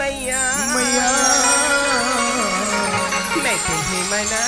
मैया मैया मैं तुम्हें मना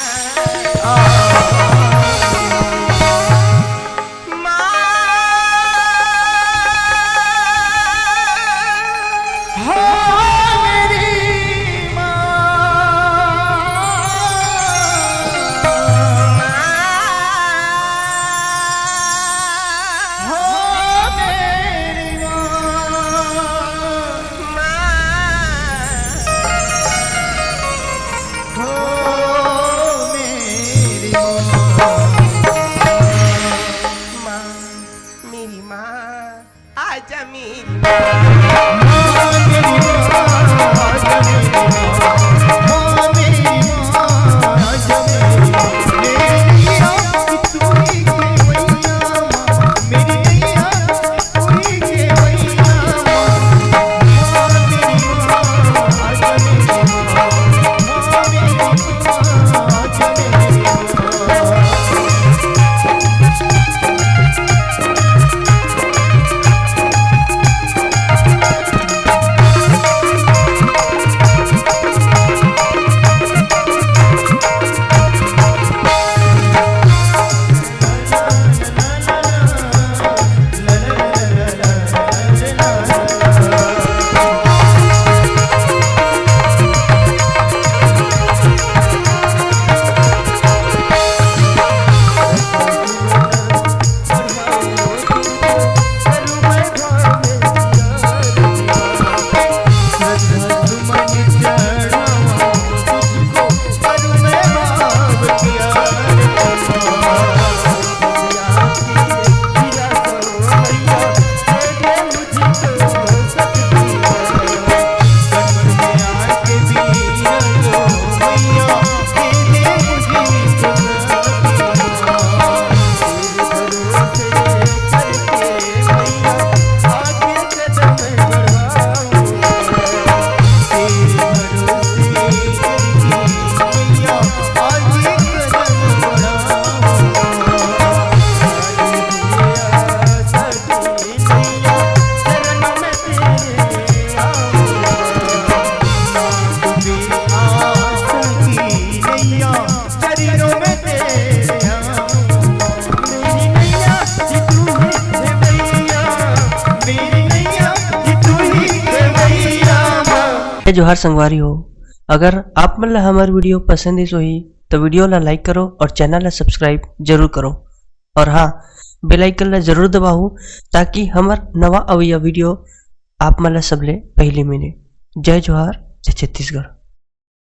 जोहार संगवारी हो। अगर आप मन ला हमार वीडियो पसंद ही सोही तो वीडियो ला लाइक करो और चैनल ला सब्सक्राइब जरूर करो और हाँ बेल आइकन ला जरूर दबाओ ताकि हमार नवा अवैया वीडियो आप मन ला सबले पहले मिले। जय जोहार, जय छत्तीसगढ़।